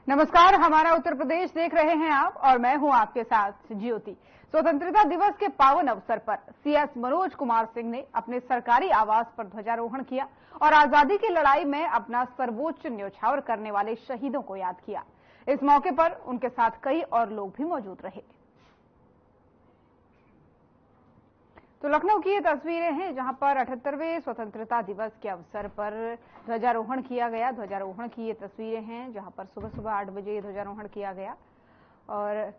नमस्कार, हमारा उत्तर प्रदेश देख रहे हैं आप और मैं हूं आपके साथ ज्योति। स्वतंत्रता दिवस के पावन अवसर पर सीएस मनोज कुमार सिंह ने अपने सरकारी आवास पर ध्वजारोहण किया और आजादी की लड़ाई में अपना सर्वोच्च न्यौछावर करने वाले शहीदों को याद किया। इस मौके पर उनके साथ कई और लोग भी मौजूद रहे। तो लखनऊ की ये तस्वीरें हैं जहां पर 78वें स्वतंत्रता दिवस के अवसर पर ध्वजारोहण किया गया। ध्वजारोहण की ये तस्वीरें हैं जहां पर सुबह सुबह 8 बजे ध्वजारोहण किया गया और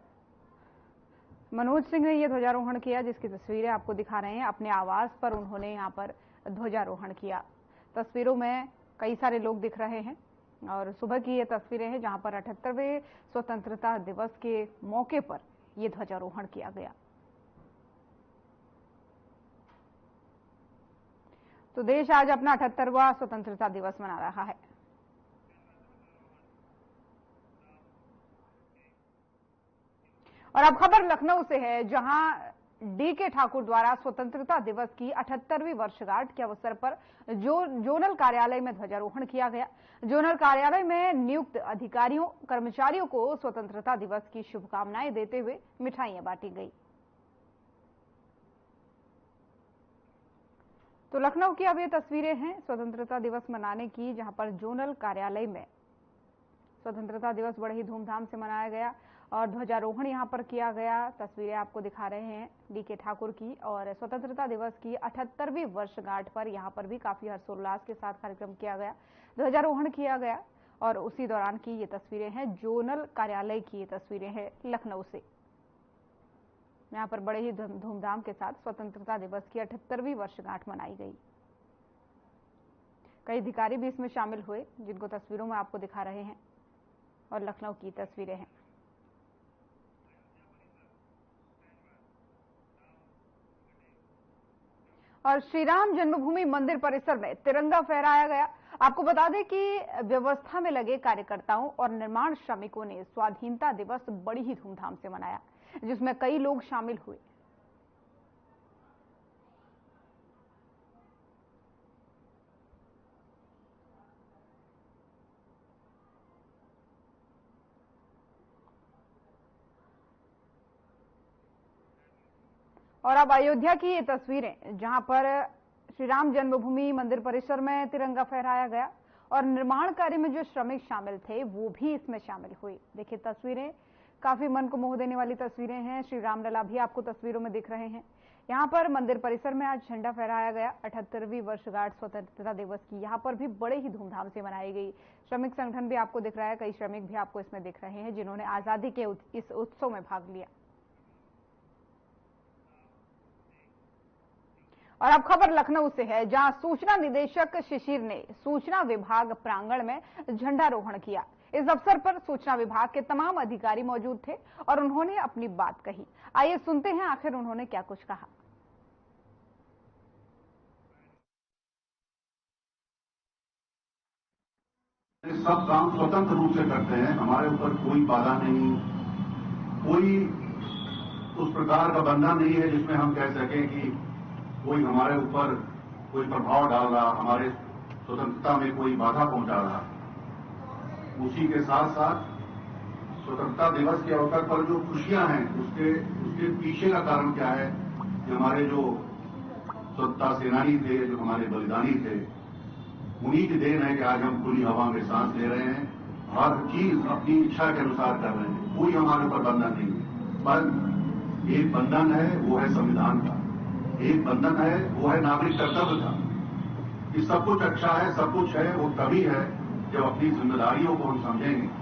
मनोज सिंह ने ये ध्वजारोहण किया, जिसकी तस्वीरें आपको दिखा रहे हैं। अपने आवास पर उन्होंने यहाँ पर ध्वजारोहण किया। तस्वीरों में कई सारे लोग दिख रहे हैं और सुबह की ये तस्वीरें हैं जहां पर 78वें स्वतंत्रता दिवस के मौके पर यह ध्वजारोहण किया गया। तो देश आज अपना 78वां स्वतंत्रता दिवस मना रहा है। और अब खबर लखनऊ से है, जहां डी.के. ठाकुर द्वारा स्वतंत्रता दिवस की 78वीं वर्षगांठ के अवसर पर जोनल कार्यालय में ध्वजारोहण किया गया। जोनल कार्यालय में नियुक्त अधिकारियों कर्मचारियों को स्वतंत्रता दिवस की शुभकामनाएं देते हुए मिठाइयां बांटी गई। तो लखनऊ की अब ये तस्वीरें हैं स्वतंत्रता दिवस मनाने की, जहां पर जोनल कार्यालय में स्वतंत्रता दिवस बड़े ही धूमधाम से मनाया गया और ध्वजारोहण यहां पर किया गया। तस्वीरें आपको दिखा रहे हैं डी.के. ठाकुर की। और स्वतंत्रता दिवस की 78वीं वर्षगांठ पर यहां पर भी काफी हर्षोल्लास के साथ कार्यक्रम किया गया, ध्वजारोहण किया गया। और उसी दौरान की ये तस्वीरें हैं, जोनल कार्यालय की ये तस्वीरें हैं लखनऊ से। यहाँ पर बड़े ही धूमधाम के साथ स्वतंत्रता दिवस की 78वीं वर्षगांठ मनाई गई। कई अधिकारी भी इसमें शामिल हुए, जिनको तस्वीरों में आपको दिखा रहे हैं और लखनऊ की तस्वीरें हैं। और श्री राम जन्मभूमि मंदिर परिसर में तिरंगा फहराया गया। आपको बता दें कि व्यवस्था में लगे कार्यकर्ताओं और निर्माण श्रमिकों ने स्वाधीनता दिवस बड़ी ही धूमधाम से मनाया, जिसमें कई लोग शामिल हुए। और अब अयोध्या की ये तस्वीरें, जहां पर श्री राम जन्मभूमि मंदिर परिसर में तिरंगा फहराया गया और निर्माण कार्य में जो श्रमिक शामिल थे वो भी इसमें शामिल हुए। देखिए तस्वीरें काफी मन को मोह देने वाली तस्वीरें हैं। श्री रामलला भी आपको तस्वीरों में दिख रहे हैं। यहाँ पर मंदिर परिसर में आज झंडा फहराया गया। 78वीं वर्षगांठ स्वतंत्रता दिवस की यहाँ पर भी बड़े ही धूमधाम से मनाई गई। श्रमिक संगठन भी आपको दिख रहा है, कई श्रमिक भी आपको इसमें दिख रहे हैं जिन्होंने आजादी के इस उत्सव में भाग लिया। और अब खबर लखनऊ से है, जहां सूचना निदेशक शिशिर ने सूचना विभाग प्रांगण में झंडारोहण किया। इस अवसर पर सूचना विभाग के तमाम अधिकारी मौजूद थे और उन्होंने अपनी बात कही। आइए सुनते हैं आखिर उन्होंने क्या कुछ कहा। सब काम स्वतंत्र रूप से करते हैं, हमारे ऊपर कोई बाधा नहीं, कोई उस प्रकार का बंधन नहीं है जिसमें हम कह सकें कि कोई हमारे ऊपर कोई प्रभाव डाल रहा, हमारे स्वतंत्रता में कोई बाधा पहुंचा रहा। उसी के साथ साथ स्वतंत्रता दिवस के अवसर पर जो खुशियां हैं उसके पीछे का कारण क्या है कि हमारे जो स्वतंत्रता सेनानी थे, जो हमारे बलिदानी थे, उन्हीं की देन है कि आज हम खुली हवा में सांस ले रहे हैं, हर चीज अपनी इच्छा के अनुसार कर रहे हैं। कोई हमारे ऊपर बंधन नहीं है, पर एक बंधन है, वो है संविधान का। एक बंधन है, वो है नागरिक कर्तव्य का। कि सब कुछ अच्छा है, सब कुछ है, वो तभी है जब अपनी जिम्मेदारियों को हम समझेंगे।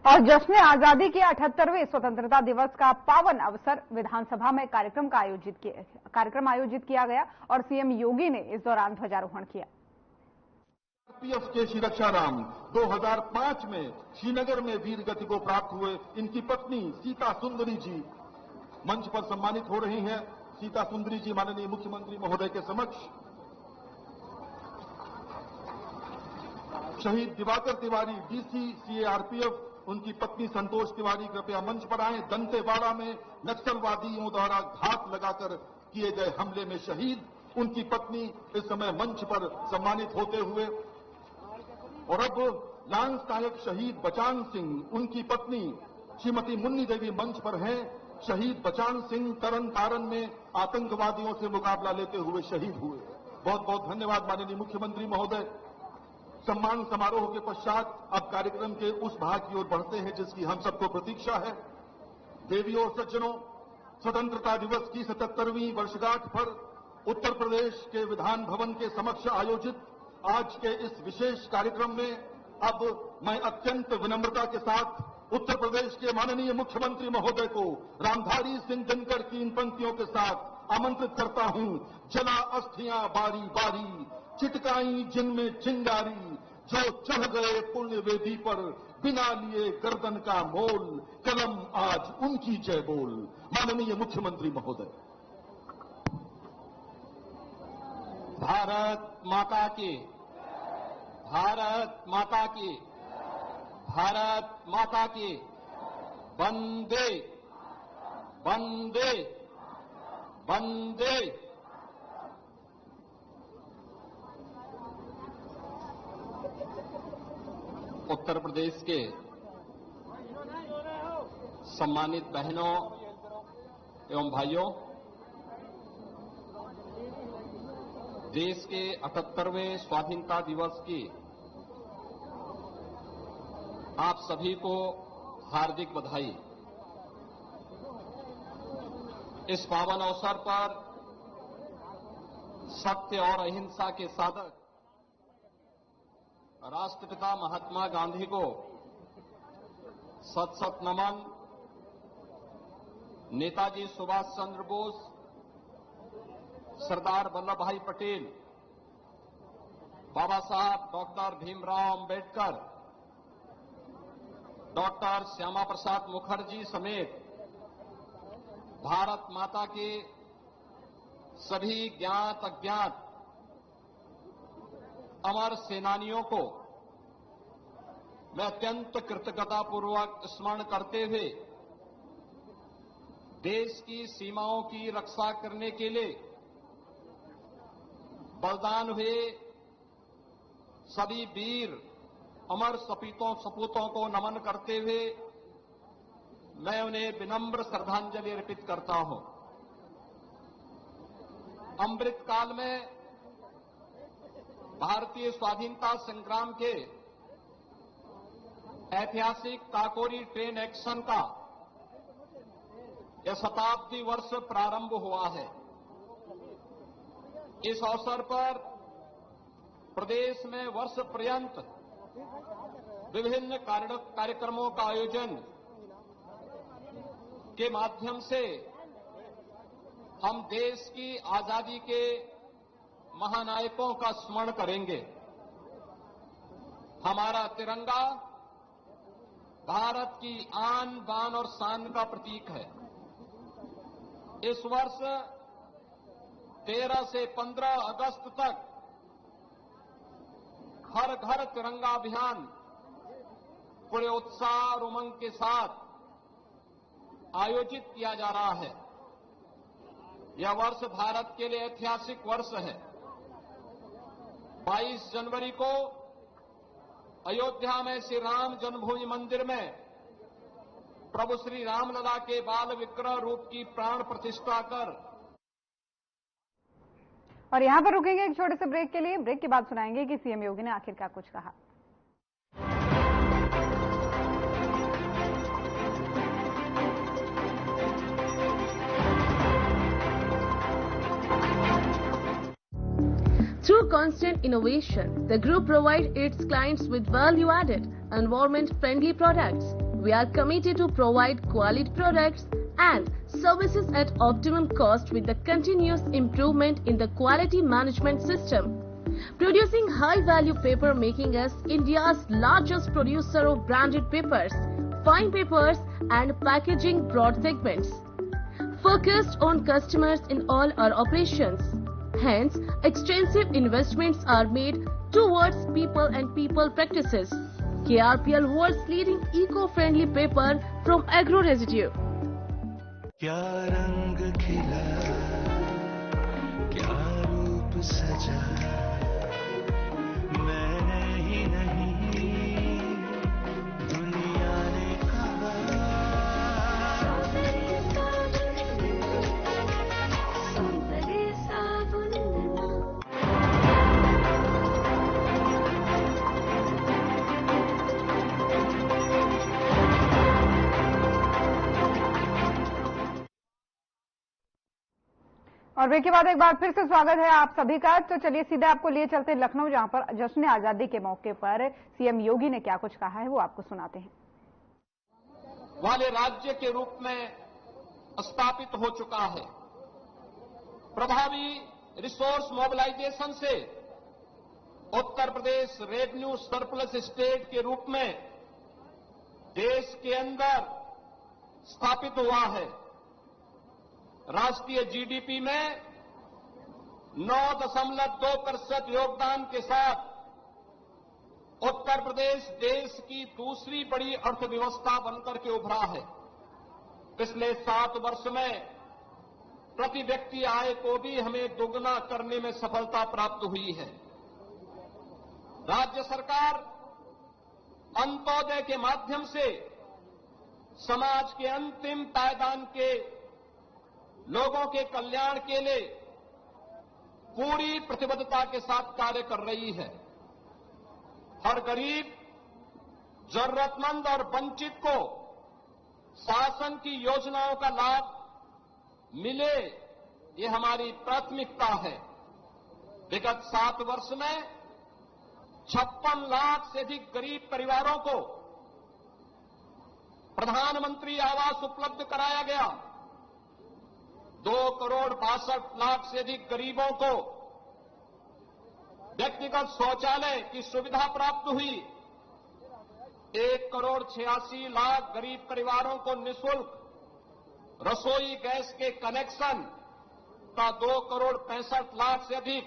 और जश्न आजादी के 78वें स्वतंत्रता दिवस का पावन अवसर विधानसभा में कार्यक्रम आयोजित किया गया और सीएम योगी ने इस दौरान ध्वजारोहण किया। सीआरपीएफ के श्री रक्षाराम 2005 में श्रीनगर में वीर गति को प्राप्त हुए। इनकी पत्नी सीता सुंदरी जी मंच पर सम्मानित हो रही हैं। सीता सुंदरी जी माननीय मुख्यमंत्री महोदय के समक्ष शहीद दिवाकर तिवारी डीसी सीआरपीएफ, उनकी पत्नी संतोष तिवारी कृपया मंच पर आए। दंतेवाड़ा में नक्सलवादियों द्वारा घात लगाकर किए गए हमले में शहीद, उनकी पत्नी इस समय मंच पर सम्मानित होते हुए। और अब लांस नायक शहीद बचान सिंह, उनकी पत्नी श्रीमती मुन्नी देवी मंच पर हैं। शहीद बचान सिंह तरन तारण में आतंकवादियों से मुकाबला लेते हुए शहीद हुए। बहुत बहुत धन्यवाद माननीय मुख्यमंत्री महोदय। सम्मान समारोह के पश्चात अब कार्यक्रम के उस भाग की ओर बढ़ते हैं जिसकी हम सबको प्रतीक्षा है। देवियों और सज्जनों, स्वतंत्रता दिवस की 77वीं वर्षगांठ पर उत्तर प्रदेश के विधान भवन के समक्ष आयोजित आज के इस विशेष कार्यक्रम में अब मैं अत्यंत विनम्रता के साथ उत्तर प्रदेश के माननीय मुख्यमंत्री महोदय को रामधारी सिंह दिनकर की इन पंक्तियों के साथ आमंत्रित करता हूं। जला अस्थियां बारी बारी, चिटकाई जिनमें चिंगारी, जो चढ़ गए पुण्य वेदी पर बिना लिए गर्दन का मोल, कलम आज उनकी जय बोल। माननीय मुख्यमंत्री महोदय। भारत माता की, भारत माता की, भारत माता की। वंदे वंदे वंदे। उत्तर प्रदेश के सम्मानित बहनों एवं भाइयों, देश के 78वें स्वाधीनता दिवस की आप सभी को हार्दिक बधाई। इस पावन अवसर पर सत्य और अहिंसा के साधक राष्ट्रपिता महात्मा गांधी को सत सत नमन। नेताजी सुभाष चंद्र बोस, सरदार वल्लभ भाई पटेल, बाबा साहब डॉक्टर भीमराव अंबेडकर, डॉक्टर श्यामा प्रसाद मुखर्जी समेत भारत माता के सभी ज्ञात अज्ञात अमर सेनानियों को मैं अत्यंत कृतज्ञतापूर्वक स्मरण करते हुए देश की सीमाओं की रक्षा करने के लिए बलिदान हुए सभी वीर अमर सपूतों को नमन करते हुए मैं उन्हें विनम्र श्रद्धांजलि अर्पित करता हूं। अमृत काल में भारतीय स्वाधीनता संग्राम के ऐतिहासिक काकोरी ट्रेन एक्शन का यह शताब्दी वर्ष प्रारंभ हुआ है। इस अवसर पर प्रदेश में वर्ष पर्यंत विभिन्न कार्यक्रमों का आयोजन के माध्यम से हम देश की आजादी के महानायकों का स्मरण करेंगे। हमारा तिरंगा भारत की आन बान और शान का प्रतीक है। इस वर्ष 13 से 15 अगस्त तक हर घर तिरंगा अभियान पूरे उत्साह और उमंग के साथ आयोजित किया जा रहा है। यह वर्ष भारत के लिए ऐतिहासिक वर्ष है। 22 जनवरी को अयोध्या में श्री राम जन्मभूमि मंदिर में प्रभु श्री रामलला के बाल विग्रह रूप की प्राण प्रतिष्ठा कर। और यहां पर रुकेंगे एक छोटे से ब्रेक के लिए। ब्रेक के बाद सुनाएंगे कि सीएम योगी ने आखिर क्या कुछ कहा। Through constant innovation, the group provides its clients with value-added, environment-friendly products. We are committed to provide quality products and services at optimum cost with the continuous improvement in the quality management system. Producing high-value paper making us India's largest producer of branded papers, fine papers and packaging broad segments. Focused on customers in all our operations. Hence, extensive investments are made towards people and people practices. KRPL world's leading eco-friendly paper from agro residue. क्या रंग खिला, क्या रूप सजा, मैंने ही नहीं दुनिया ने कहा। और ब्रेक के बाद एक बार फिर से स्वागत है आप सभी का। तो चलिए सीधे आपको लिए चलते लखनऊ, जहां पर जश्न आजादी के मौके पर सीएम योगी ने क्या कुछ कहा है वो आपको सुनाते हैं। वाले राज्य के रूप में स्थापित हो चुका है। प्रभावी रिसोर्स मोबिलाइजेशन से Uttar Pradesh revenue surplus state के रूप में देश के अंदर स्थापित हुआ है। राष्ट्रीय जीडीपी में 9.2% योगदान के साथ उत्तर प्रदेश देश की दूसरी बड़ी अर्थव्यवस्था बनकर के उभरा है। पिछले 7 वर्ष में प्रति व्यक्ति आय को भी हमें दोगुना करने में सफलता प्राप्त हुई है। राज्य सरकार अंत्योदय के माध्यम से समाज के अंतिम पायदान के लोगों के कल्याण के लिए पूरी प्रतिबद्धता के साथ कार्य कर रही है। हर गरीब, जरूरतमंद और वंचित को शासन की योजनाओं का लाभ मिले, ये हमारी प्राथमिकता है। विगत 7 वर्ष में 56 लाख से अधिक गरीब परिवारों को प्रधानमंत्री आवास उपलब्ध कराया गया। 2,62,00,000 से अधिक गरीबों को व्यक्तिगत शौचालय की सुविधा प्राप्त हुई। 1,86,00,000 गरीब परिवारों को निःशुल्क रसोई गैस के कनेक्शन का 2,65,00,000 से अधिक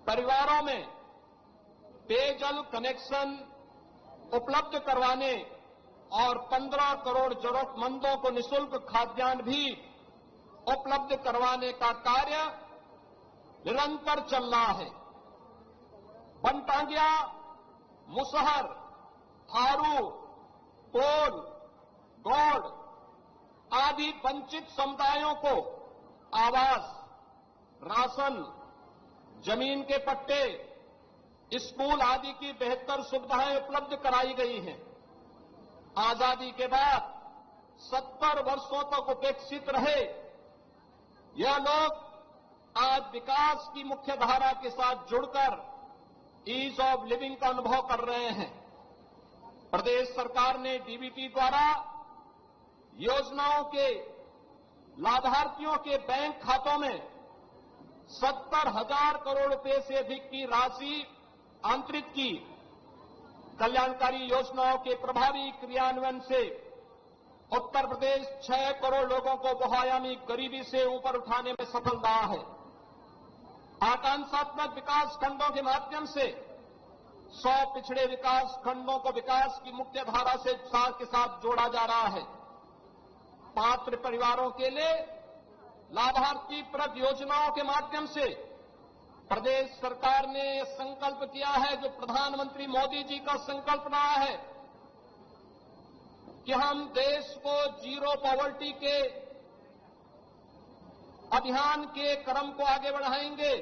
परिवारों में पेयजल कनेक्शन उपलब्ध करवाने और 15 करोड़ जरूरतमंदों को निःशुल्क खाद्यान्न भी उपलब्ध करवाने का कार्य निरंतर चल रहा है। बनटांगिया, मुसहर, थारू, कोल, गौड़ आदि वंचित समुदायों को आवास, राशन, जमीन के पट्टे, स्कूल आदि की बेहतर सुविधाएं उपलब्ध कराई गई हैं। आजादी के बाद 70 वर्षों तक उपेक्षित रहे यह लोग आज विकास की मुख्य धारा के साथ जुड़कर ईज ऑफ लिविंग का अनुभव कर रहे हैं। प्रदेश सरकार ने डीबीटी द्वारा योजनाओं के लाभार्थियों के बैंक खातों में 70,000 करोड़ रुपए से अधिक की राशि अंतरित की। कल्याणकारी योजनाओं के प्रभावी क्रियान्वयन से उत्तर प्रदेश 6 करोड़ लोगों को बहुआयामी गरीबी से ऊपर उठाने में सफल रहा है। आकांक्षात्मक विकास खंडों के माध्यम से 100 पिछड़े विकास खंडों को विकास की मुख्य धारा से के साथ जोड़ा जा रहा है। पात्र परिवारों के लिए लाभार्थी प्रद योजनाओं के माध्यम से प्रदेश सरकार ने संकल्प किया है, जो प्रधानमंत्री मोदी जी का संकल्प रहा है कि हम देश को जीरो पॉवर्टी के अभियान के क्रम को आगे बढ़ाएंगे।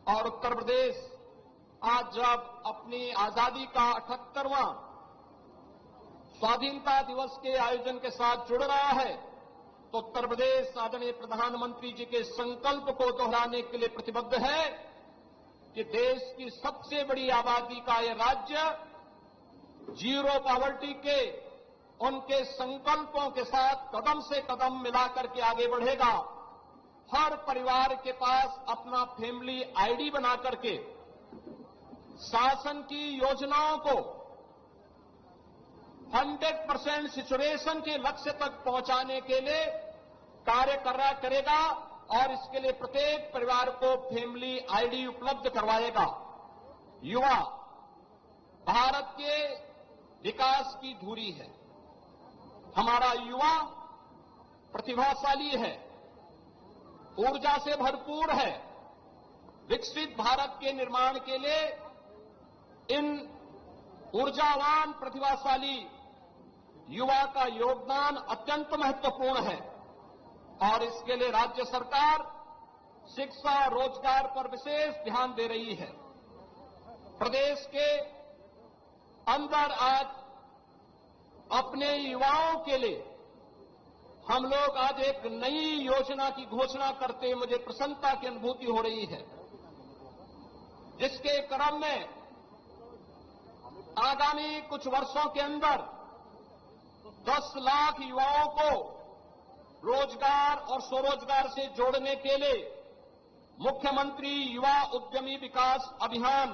और उत्तर प्रदेश आज जब अपनी आजादी का 78वां स्वाधीनता दिवस के आयोजन के साथ जुड़ रहा है, तो उत्तर प्रदेश आदरणीय प्रधानमंत्री जी के संकल्प को दोहराने के लिए प्रतिबद्ध है कि देश की सबसे बड़ी आबादी का यह राज्य जीरो पॉवर्टी के उनके संकल्पों के साथ कदम से कदम मिलाकर के आगे बढ़ेगा। हर परिवार के पास अपना फैमिली आईडी बना करके शासन की योजनाओं को 100% सिचुएशन के लक्ष्य तक पहुंचाने के लिए कार्य करेगा। और इसके लिए प्रत्येक परिवार को फैमिली आईडी उपलब्ध करवाएगा। युवा भारत के विकास की धुरी है। हमारा युवा प्रतिभाशाली है, ऊर्जा से भरपूर है। विकसित भारत के निर्माण के लिए इन ऊर्जावान प्रतिभाशाली युवा का योगदान अत्यंत महत्वपूर्ण है और इसके लिए राज्य सरकार शिक्षा और रोजगार पर विशेष ध्यान दे रही है। प्रदेश के अंदर आज अपने युवाओं के लिए हम लोग आज एक नई योजना की घोषणा करते हुए मुझे प्रसन्नता की अनुभूति हो रही है, जिसके क्रम में आगामी कुछ वर्षों के अंदर 10 लाख युवाओं को रोजगार और स्वरोजगार से जोड़ने के लिए मुख्यमंत्री युवा उद्यमी विकास अभियान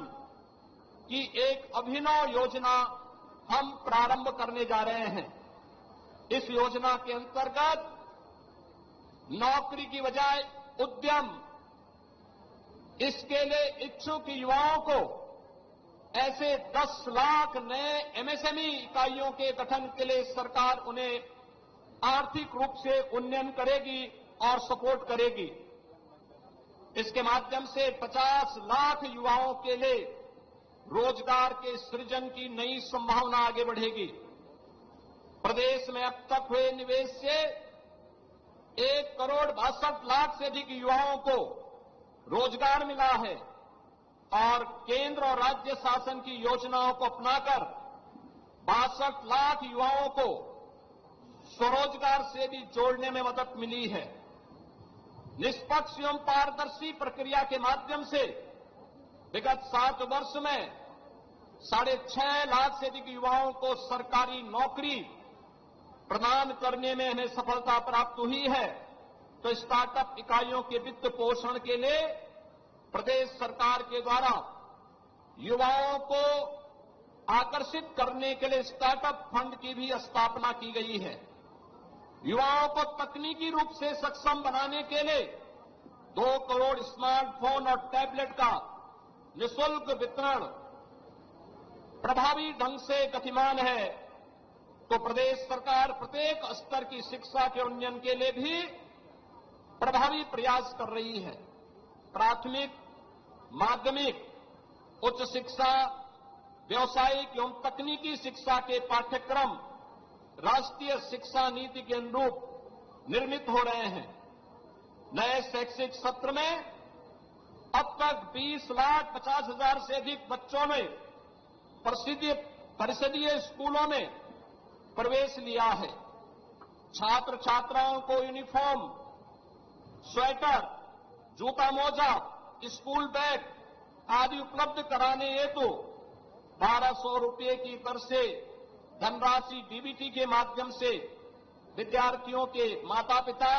की एक अभिनव योजना हम प्रारंभ करने जा रहे हैं। इस योजना के अंतर्गत नौकरी की बजाय उद्यम, इसके लिए इच्छुक युवाओं को ऐसे 10 लाख नए एमएसएमई इकाइयों के गठन के लिए सरकार उन्हें आर्थिक रूप से उन्नयन करेगी और सपोर्ट करेगी। इसके माध्यम से 50 लाख युवाओं के लिए रोजगार के सृजन की नई संभावना आगे बढ़ेगी। प्रदेश में अब तक हुए निवेश से 1,62,00,000 से अधिक युवाओं को रोजगार मिला है और केंद्र और राज्य शासन की योजनाओं को अपनाकर 62 लाख युवाओं को स्वरोजगार से भी जोड़ने में मदद मिली है। निष्पक्ष एवं पारदर्शी प्रक्रिया के माध्यम से विगत 7 वर्ष में 6.5 लाख से अधिक युवाओं को सरकारी नौकरी प्रदान करने में हमें सफलता प्राप्त हुई है। तो स्टार्टअप इकाइयों के वित्त पोषण के लिए प्रदेश सरकार के द्वारा युवाओं को आकर्षित करने के लिए स्टार्टअप फंड की भी स्थापना की गई है। युवाओं को तकनीकी रूप से सक्षम बनाने के लिए 2 करोड़ स्मार्टफोन और टैबलेट का निःशुल्क वितरण प्रभावी ढंग से गतिमान है। तो प्रदेश सरकार प्रत्येक स्तर की शिक्षा के उन्नयन के लिए भी प्रभावी प्रयास कर रही है। प्राथमिक, माध्यमिक, उच्च शिक्षा, व्यावसायिक एवं तकनीकी शिक्षा के पाठ्यक्रम राष्ट्रीय शिक्षा नीति के अनुरूप निर्मित हो रहे हैं। नए शैक्षिक सत्र में अब तक 20,50,000 से अधिक बच्चों ने परिषदीय स्कूलों में प्रवेश लिया है। छात्र छात्राओं को यूनिफॉर्म, स्वेटर, जूता मोजा, स्कूल बैग आदि उपलब्ध कराने हेतु 1200 रुपये की दर से धनराशि डीबीटी के माध्यम से विद्यार्थियों के माता पिता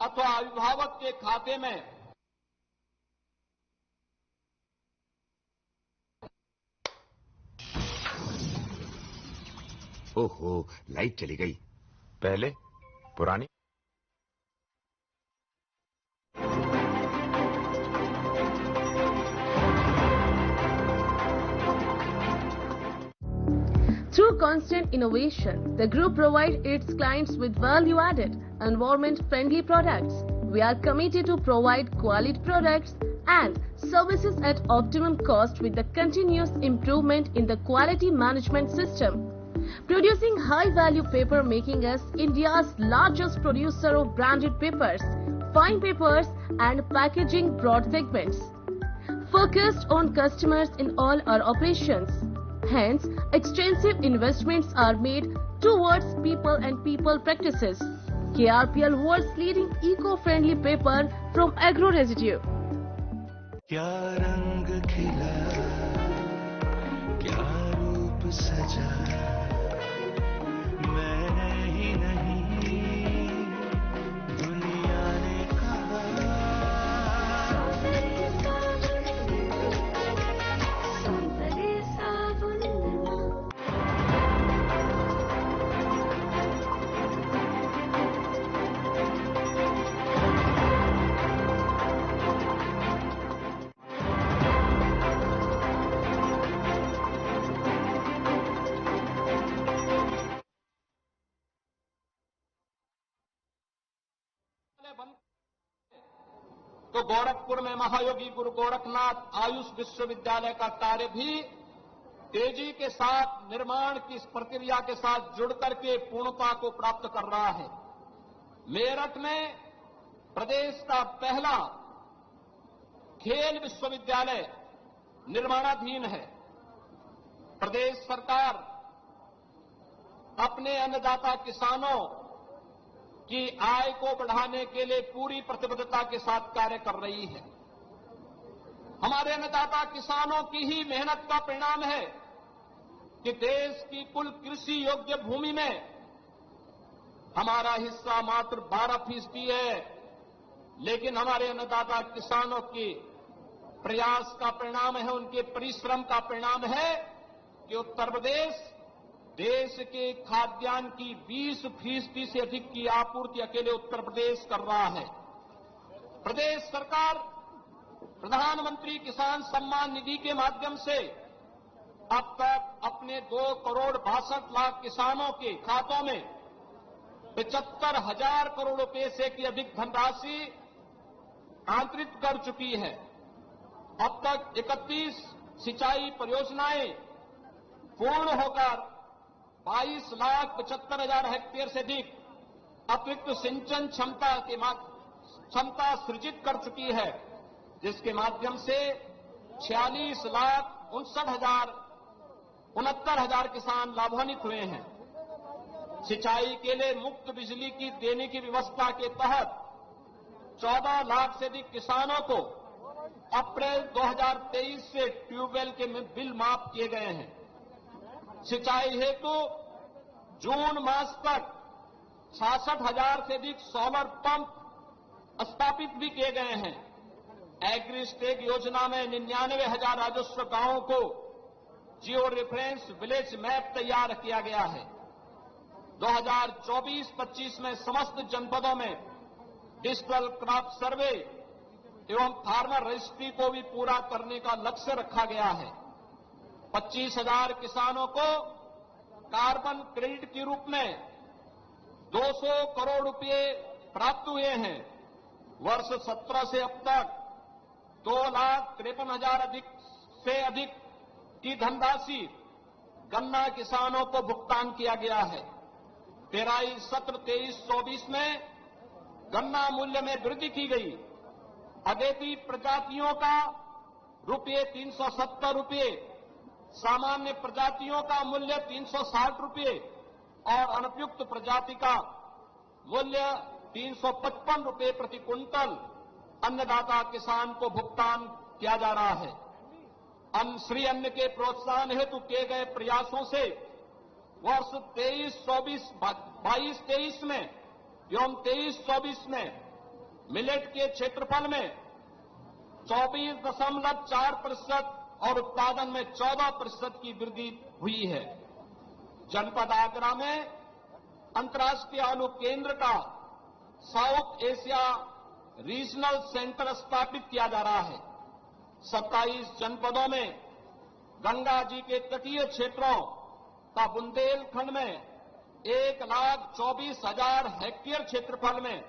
अथवा अभिभावक के खाते में ओहो, लाइट चली गई। पहले पुरानी Through constant innovation, the group provides its clients with value-added, environment-friendly products. We are committed to provide quality products and services at optimum cost with the continuous improvement in the quality management system. Producing high-value paper, making us India's largest producer of branded papers, fine papers and packaging broad segments. Focused on customers in all our operations. Hence, extensive investments are made towards people and people practices. KRPL world's leading eco-friendly paper from agro residue. क्या रंग खिला, क्या रूप सजा, मैंने ही नहीं दुनिया ने कहा। बन तो गोरखपुर में महायोगी गुरु गोरखनाथ आयुष विश्वविद्यालय का कार्य भी तेजी के साथ निर्माण की इस प्रक्रिया के साथ जुड़ करके पूर्णता को प्राप्त कर रहा है। मेरठ में प्रदेश का पहला खेल विश्वविद्यालय निर्माणाधीन है। प्रदेश सरकार अपने अन्नदाता किसानों की आय को बढ़ाने के लिए पूरी प्रतिबद्धता के साथ कार्य कर रही है। हमारे अन्नदाता किसानों की ही मेहनत का परिणाम है कि देश की कुल कृषि योग्य भूमि में हमारा हिस्सा मात्र 12% है, लेकिन हमारे अन्नदाता किसानों के प्रयास का परिणाम है, उनके परिश्रम का परिणाम है कि उत्तर प्रदेश देश के खाद्यान्न की 20% से अधिक की आपूर्ति अकेले उत्तर प्रदेश कर रहा है। प्रदेश सरकार प्रधानमंत्री किसान सम्मान निधि के माध्यम से अब तक अपने 2,62,00,000 किसानों के खातों में 75,000 करोड़ रुपए से की अधिक धनराशि आंतरित कर चुकी है। अब तक 31 सिंचाई परियोजनाएं पूर्ण होकर 22,75,000 हेक्टेयर से अधिक अतिरिक्त सिंचन क्षमता सृजित कर चुकी है, जिसके माध्यम से 46,69,000 किसान लाभान्वित हुए हैं। सिंचाई के लिए मुफ्त बिजली की देने की व्यवस्था के तहत 14 लाख से अधिक किसानों को अप्रैल 2023 से ट्यूबवेल के बिल माफ किए गए हैं। सिंचाई हेतु जून मास तक 66,000 से अधिक सोलर पंप स्थापित भी किए गए हैं। एग्रीस्टेक योजना में 99,000 राजस्व गांवों को जियो रेफरेंस विलेज मैप तैयार किया गया है। 2024-25 में समस्त जनपदों में डिजिटल क्रॉप सर्वे एवं फार्मर रजिस्ट्री को भी पूरा करने का लक्ष्य रखा गया है। 25,000 किसानों को कार्बन क्रेडिट के रूप में 200 करोड़ रुपए प्राप्त हुए हैं। वर्ष 17 से अब तक 2,53,000 से अधिक की धनराशि गन्ना किसानों को भुगतान किया गया है। पेराई सत्र 23-24 में गन्ना मूल्य में वृद्धि की गई। अगेती प्रजातियों का ₹370, सामान्य प्रजातियों का मूल्य ₹360 और अनुपयुक्त प्रजाति का मूल्य ₹355 प्रति क्विंटल अन्नदाता किसान को भुगतान किया जा रहा है। श्री अन्न के प्रोत्साहन हेतु किए गए प्रयासों से वर्ष 22-23 में एवं 23-24 में मिलेट के क्षेत्रफल में 24.4% और उत्पादन में 14% की वृद्धि हुई है। जनपद आगरा में अंतर्राष्ट्रीय आलू केंद्र का साउथ एशिया रीजनल सेंटर स्थापित किया जा रहा है। 27 जनपदों में गंगा जी के तटीय क्षेत्रों का बुंदेलखंड में 1,24,000 हेक्टेयर क्षेत्रफल में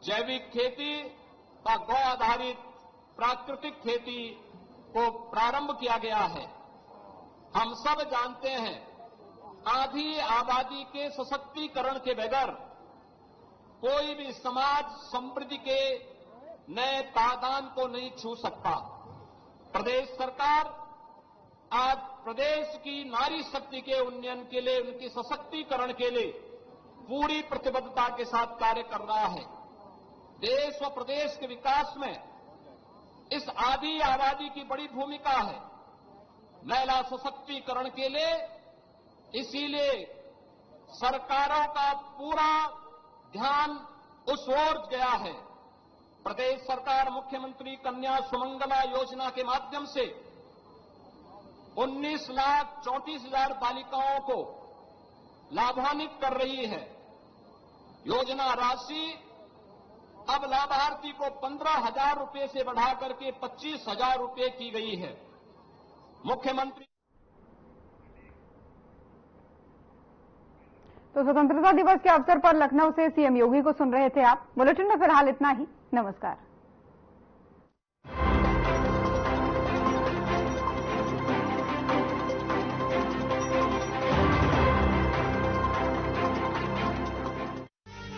जैविक खेती का गौ आधारित प्राकृतिक खेती को प्रारंभ किया गया है। हम सब जानते हैं, आधी आबादी के सशक्तिकरण के बगैर कोई भी समाज समृद्धि के नए पायदान को नहीं छू सकता। प्रदेश सरकार आज प्रदेश की नारी शक्ति के उन्नयन के लिए, उनके सशक्तिकरण के लिए पूरी प्रतिबद्धता के साथ कार्य कर रहा है। देश व प्रदेश के विकास में इस आधी आबादी की बड़ी भूमिका है। महिला सशक्तिकरण के लिए इसीलिए सरकारों का पूरा ध्यान उस ओर गया है। प्रदेश सरकार मुख्यमंत्री कन्या सुमंगला योजना के माध्यम से 19,34,000 बालिकाओं को लाभान्वित कर रही है। योजना राशि अब लाभार्थी को 15,000 रुपए से बढ़ाकर के 25,000 रुपए की गई है। मुख्यमंत्री तो स्वतंत्रता दिवस के अवसर पर लखनऊ से सीएम योगी को सुन रहे थे आप। बुलेटिन में फिलहाल इतना ही। नमस्कार।